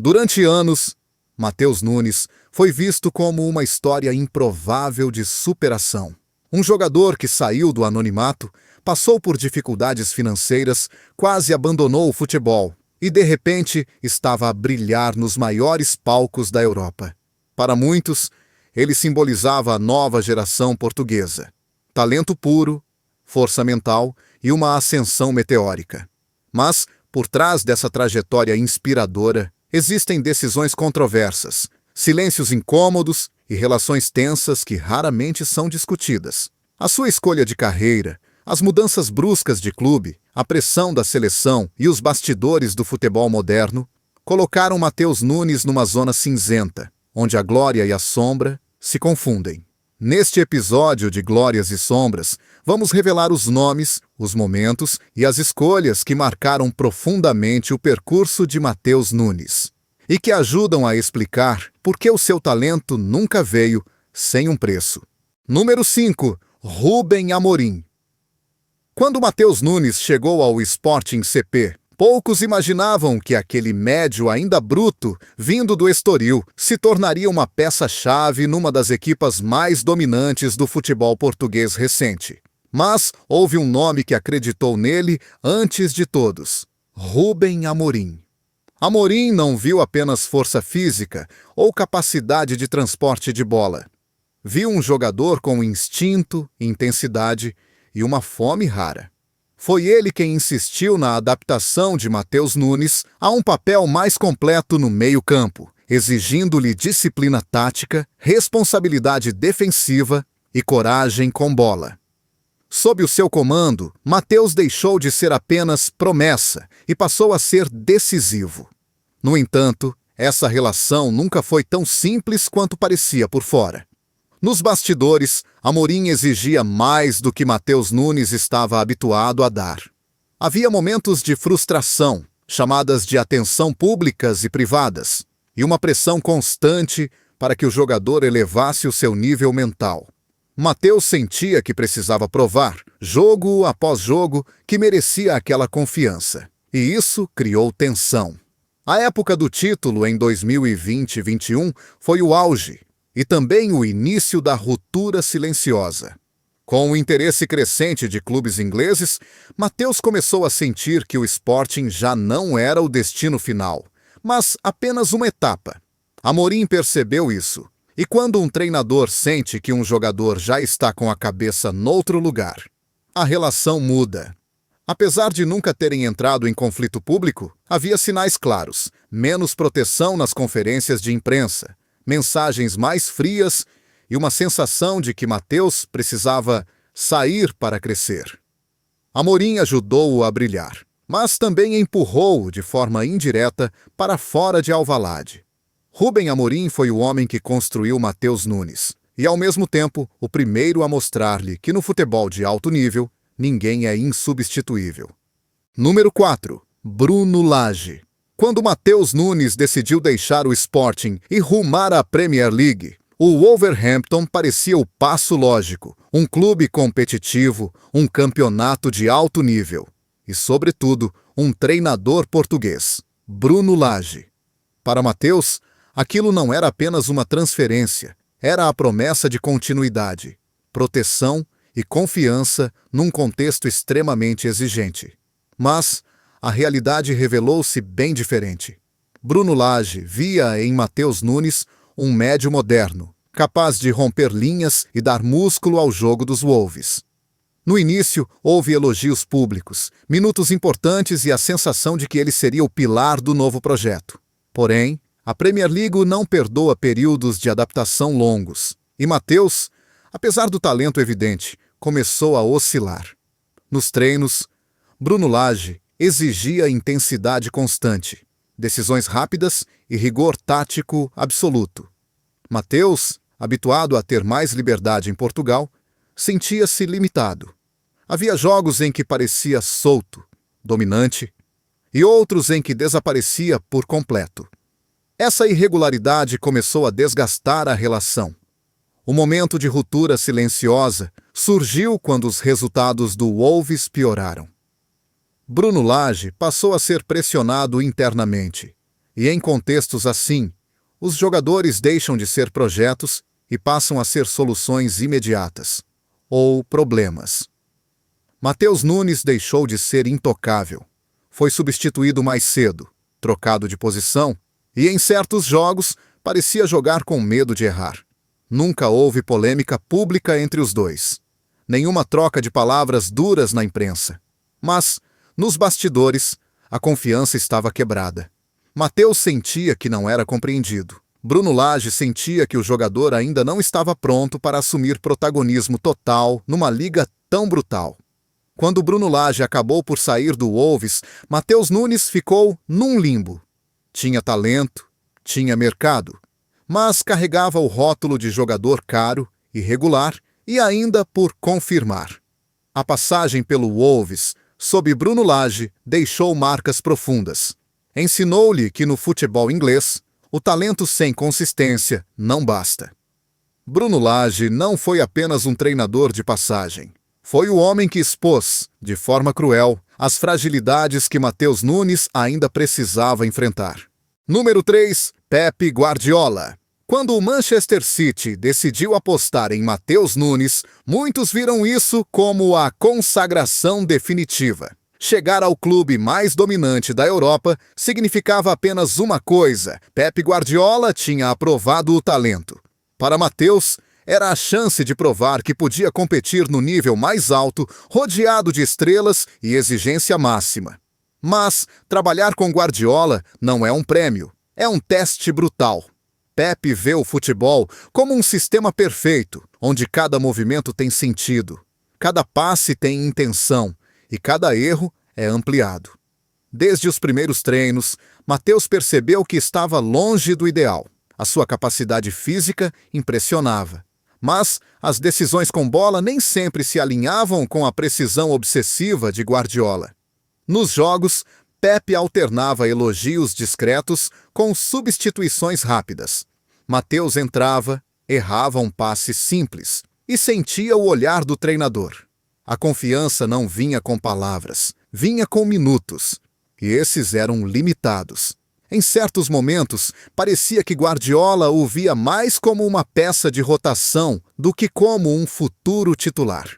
Durante anos, Matheus Nunes foi visto como uma história improvável de superação. Um jogador que saiu do anonimato, passou por dificuldades financeiras, quase abandonou o futebol e, de repente, estava a brilhar nos maiores palcos da Europa. Para muitos, ele simbolizava a nova geração portuguesa. Talento puro, força mental e uma ascensão meteórica. Mas, por trás dessa trajetória inspiradora, existem decisões controversas, silêncios incômodos e relações tensas que raramente são discutidas. A sua escolha de carreira, as mudanças bruscas de clube, a pressão da seleção e os bastidores do futebol moderno colocaram Matheus Nunes numa zona cinzenta, onde a glória e a sombra se confundem. Neste episódio de Glórias e Sombras, vamos revelar os nomes, os momentos e as escolhas que marcaram profundamente o percurso de Matheus Nunes e que ajudam a explicar por que o seu talento nunca veio sem um preço. Número 5. Rubem Amorim. Quando Matheus Nunes chegou ao Sporting CP, poucos imaginavam que aquele médio ainda bruto, vindo do Estoril, se tornaria uma peça-chave numa das equipas mais dominantes do futebol português recente. Mas houve um nome que acreditou nele antes de todos: Rubem Amorim. Amorim não viu apenas força física ou capacidade de transporte de bola. Viu um jogador com instinto, intensidade e uma fome rara. Foi ele quem insistiu na adaptação de Matheus Nunes a um papel mais completo no meio-campo, exigindo-lhe disciplina tática, responsabilidade defensiva e coragem com bola. Sob o seu comando, Matheus deixou de ser apenas promessa e passou a ser decisivo. No entanto, essa relação nunca foi tão simples quanto parecia por fora. Nos bastidores, Amorim exigia mais do que Matheus Nunes estava habituado a dar. Havia momentos de frustração, chamadas de atenção públicas e privadas, e uma pressão constante para que o jogador elevasse o seu nível mental. Matheus sentia que precisava provar, jogo após jogo, que merecia aquela confiança. E isso criou tensão. A época do título em 2020-21 foi o auge, e também o início da ruptura silenciosa. Com o interesse crescente de clubes ingleses, Matheus começou a sentir que o Sporting já não era o destino final, mas apenas uma etapa. Amorim percebeu isso, e quando um treinador sente que um jogador já está com a cabeça noutro lugar, a relação muda. Apesar de nunca terem entrado em conflito público, havia sinais claros: menos proteção nas conferências de imprensa, mensagens mais frias e uma sensação de que Matheus precisava sair para crescer. Amorim ajudou-o a brilhar, mas também empurrou-o de forma indireta para fora de Alvalade. Rubem Amorim foi o homem que construiu Matheus Nunes e, ao mesmo tempo, o primeiro a mostrar-lhe que no futebol de alto nível, ninguém é insubstituível. Número 4. Bruno Lage. Quando Matheus Nunes decidiu deixar o Sporting e rumar à Premier League, o Wolverhampton parecia o passo lógico, um clube competitivo, um campeonato de alto nível e, sobretudo, um treinador português, Bruno Lage. Para Matheus, aquilo não era apenas uma transferência, era a promessa de continuidade, proteção e confiança num contexto extremamente exigente. Mas a realidade revelou-se bem diferente. Bruno Lage via em Matheus Nunes um médio moderno, capaz de romper linhas e dar músculo ao jogo dos Wolves. No início, houve elogios públicos, minutos importantes e a sensação de que ele seria o pilar do novo projeto. Porém, a Premier League não perdoa períodos de adaptação longos, e Matheus, apesar do talento evidente, começou a oscilar. Nos treinos, Bruno Lage exigia intensidade constante, decisões rápidas e rigor tático absoluto. Matheus, habituado a ter mais liberdade em Portugal, sentia-se limitado. Havia jogos em que parecia solto, dominante, e outros em que desaparecia por completo. Essa irregularidade começou a desgastar a relação. O momento de ruptura silenciosa surgiu quando os resultados do Wolves pioraram. Bruno Lage passou a ser pressionado internamente. E em contextos assim, os jogadores deixam de ser projetos e passam a ser soluções imediatas, ou problemas. Matheus Nunes deixou de ser intocável. Foi substituído mais cedo, trocado de posição, e em certos jogos parecia jogar com medo de errar. Nunca houve polêmica pública entre os dois. Nenhuma troca de palavras duras na imprensa. Mas, nos bastidores, a confiança estava quebrada. Matheus sentia que não era compreendido. Bruno Lage sentia que o jogador ainda não estava pronto para assumir protagonismo total numa liga tão brutal. Quando Bruno Lage acabou por sair do Wolves, Matheus Nunes ficou num limbo. Tinha talento, tinha mercado, mas carregava o rótulo de jogador caro, irregular e ainda por confirmar. A passagem pelo Wolves, sob Bruno Lage, deixou marcas profundas. Ensinou-lhe que no futebol inglês, o talento sem consistência não basta. Bruno Lage não foi apenas um treinador de passagem. Foi o homem que expôs, de forma cruel, as fragilidades que Matheus Nunes ainda precisava enfrentar. Número 3. Pep Guardiola. Quando o Manchester City decidiu apostar em Matheus Nunes, muitos viram isso como a consagração definitiva. Chegar ao clube mais dominante da Europa significava apenas uma coisa: Pep Guardiola tinha aprovado o talento. Para Matheus, era a chance de provar que podia competir no nível mais alto, rodeado de estrelas e exigência máxima. Mas trabalhar com Guardiola não é um prêmio, é um teste brutal. Pep vê o futebol como um sistema perfeito, onde cada movimento tem sentido, cada passe tem intenção e cada erro é ampliado. Desde os primeiros treinos, Matheus percebeu que estava longe do ideal. A sua capacidade física impressionava. Mas as decisões com bola nem sempre se alinhavam com a precisão obsessiva de Guardiola. Nos jogos, Pep alternava elogios discretos com substituições rápidas. Matheus entrava, errava um passe simples e sentia o olhar do treinador. A confiança não vinha com palavras, vinha com minutos, e esses eram limitados. Em certos momentos, parecia que Guardiola o via mais como uma peça de rotação do que como um futuro titular.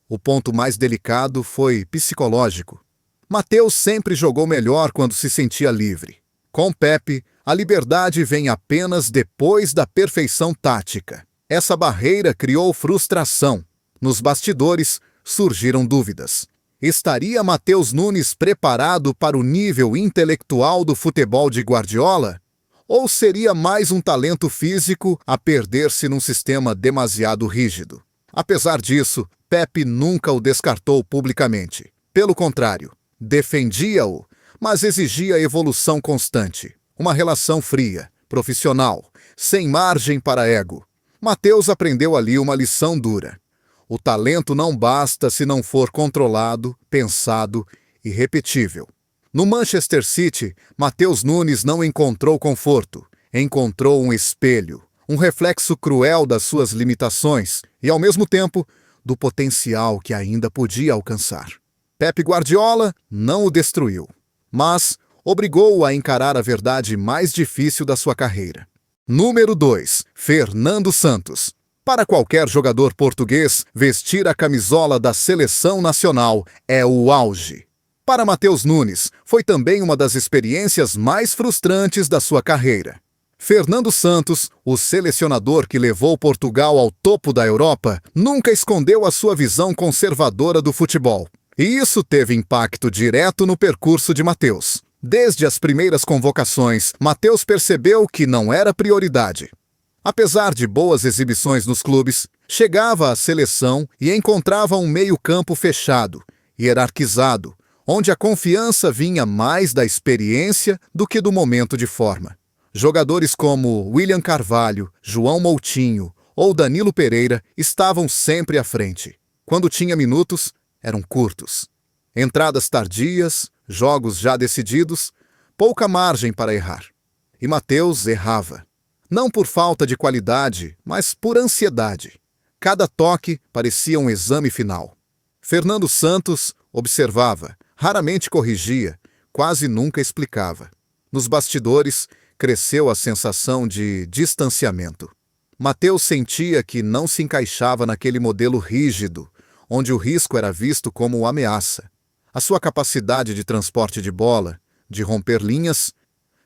O ponto mais delicado foi psicológico. Matheus sempre jogou melhor quando se sentia livre. Com Pep, a liberdade vem apenas depois da perfeição tática. Essa barreira criou frustração. Nos bastidores, surgiram dúvidas. Estaria Matheus Nunes preparado para o nível intelectual do futebol de Guardiola? Ou seria mais um talento físico a perder-se num sistema demasiado rígido? Apesar disso, Pep nunca o descartou publicamente. Pelo contrário, defendia-o, mas exigia evolução constante. Uma relação fria, profissional, sem margem para ego. Matheus aprendeu ali uma lição dura. O talento não basta se não for controlado, pensado e repetível. No Manchester City, Matheus Nunes não encontrou conforto, encontrou um espelho, um reflexo cruel das suas limitações e, ao mesmo tempo, do potencial que ainda podia alcançar. Pep Guardiola não o destruiu, mas obrigou-o a encarar a verdade mais difícil da sua carreira. Número 2. Fernando Santos. Para qualquer jogador português, vestir a camisola da seleção nacional é o auge. Para Matheus Nunes, foi também uma das experiências mais frustrantes da sua carreira. Fernando Santos, o selecionador que levou Portugal ao topo da Europa, nunca escondeu a sua visão conservadora do futebol. E isso teve impacto direto no percurso de Matheus. Desde as primeiras convocações, Matheus percebeu que não era prioridade. Apesar de boas exibições nos clubes, chegava à seleção e encontrava um meio-campo fechado, hierarquizado, onde a confiança vinha mais da experiência do que do momento de forma. Jogadores como William Carvalho, João Moutinho ou Danilo Pereira estavam sempre à frente. Quando tinha minutos, eram curtos. Entradas tardias, jogos já decididos, pouca margem para errar. E Matheus errava. Não por falta de qualidade, mas por ansiedade. Cada toque parecia um exame final. Fernando Santos observava, raramente corrigia, quase nunca explicava. Nos bastidores, cresceu a sensação de distanciamento. Matheus sentia que não se encaixava naquele modelo rígido, onde o risco era visto como ameaça. A sua capacidade de transporte de bola, de romper linhas,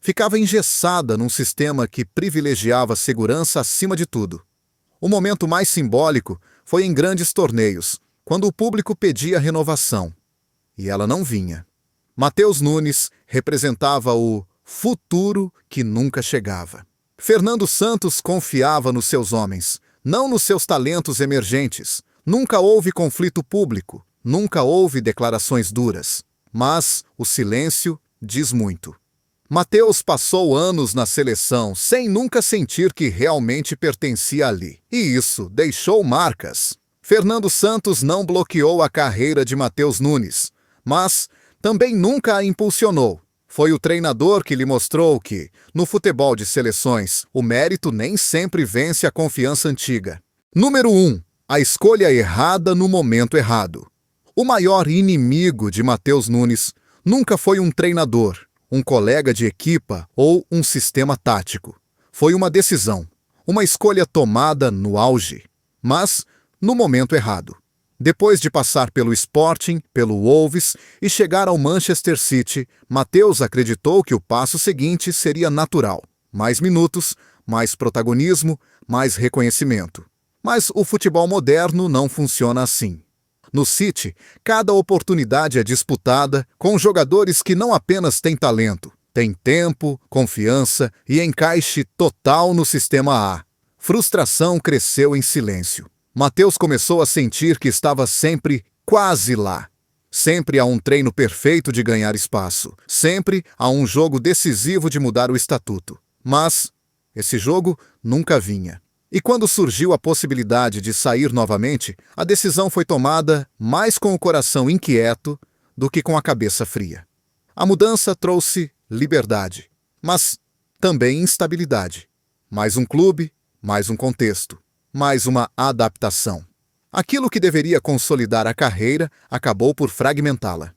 ficava engessada num sistema que privilegiava a segurança acima de tudo. O momento mais simbólico foi em grandes torneios, quando o público pedia renovação. E ela não vinha. Matheus Nunes representava o futuro que nunca chegava. Fernando Santos confiava nos seus homens, não nos seus talentos emergentes. Nunca houve conflito público, nunca houve declarações duras. Mas o silêncio diz muito. Matheus passou anos na seleção sem nunca sentir que realmente pertencia ali. E isso deixou marcas. Fernando Santos não bloqueou a carreira de Matheus Nunes, mas também nunca a impulsionou. Foi o treinador que lhe mostrou que, no futebol de seleções, o mérito nem sempre vence a confiança antiga. Número 1. A escolha errada no momento errado. O maior inimigo de Matheus Nunes nunca foi um treinador, um colega de equipa ou um sistema tático. Foi uma decisão, uma escolha tomada no auge, mas no momento errado. Depois de passar pelo Sporting, pelo Wolves e chegar ao Manchester City, Matheus acreditou que o passo seguinte seria natural. Mais minutos, mais protagonismo, mais reconhecimento. Mas o futebol moderno não funciona assim. No City, cada oportunidade é disputada com jogadores que não apenas têm talento, têm tempo, confiança e encaixe total no sistema A. Frustração cresceu em silêncio. Matheus começou a sentir que estava sempre quase lá. Sempre há um treino perfeito de ganhar espaço. Sempre há um jogo decisivo de mudar o estatuto. Mas esse jogo nunca vinha. E quando surgiu a possibilidade de sair novamente, a decisão foi tomada mais com o coração inquieto do que com a cabeça fria. A mudança trouxe liberdade, mas também instabilidade. Mais um clube, mais um contexto. Mais uma adaptação. Aquilo que deveria consolidar a carreira acabou por fragmentá-la.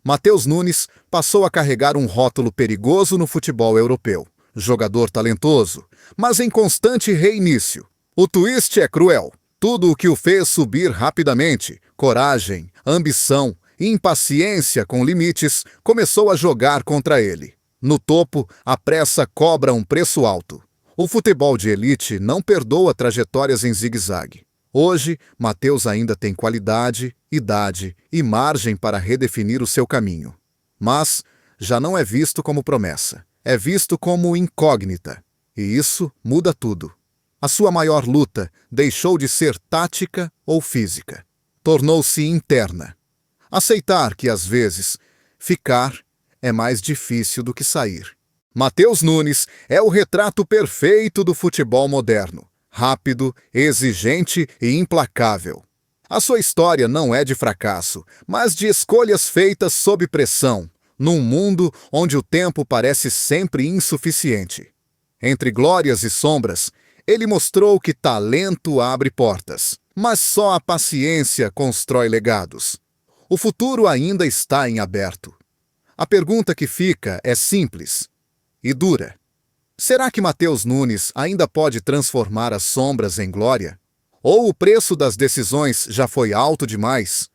Matheus Nunes passou a carregar um rótulo perigoso no futebol europeu. Jogador talentoso, mas em constante reinício. O twist é cruel. Tudo o que o fez subir rapidamente, coragem, ambição e impaciência com limites, começou a jogar contra ele. No topo, a pressa cobra um preço alto. O futebol de elite não perdoa trajetórias em zigue-zague. Hoje, Matheus ainda tem qualidade, idade e margem para redefinir o seu caminho. Mas já não é visto como promessa. É visto como incógnita. E isso muda tudo. A sua maior luta deixou de ser tática ou física. Tornou-se interna. Aceitar que, às vezes, ficar é mais difícil do que sair. Matheus Nunes é o retrato perfeito do futebol moderno. Rápido, exigente e implacável. A sua história não é de fracasso, mas de escolhas feitas sob pressão, num mundo onde o tempo parece sempre insuficiente. Entre glórias e sombras, ele mostrou que talento abre portas, mas só a paciência constrói legados. O futuro ainda está em aberto. A pergunta que fica é simples e dura. Será que Matheus Nunes ainda pode transformar as sombras em glória? Ou o preço das decisões já foi alto demais?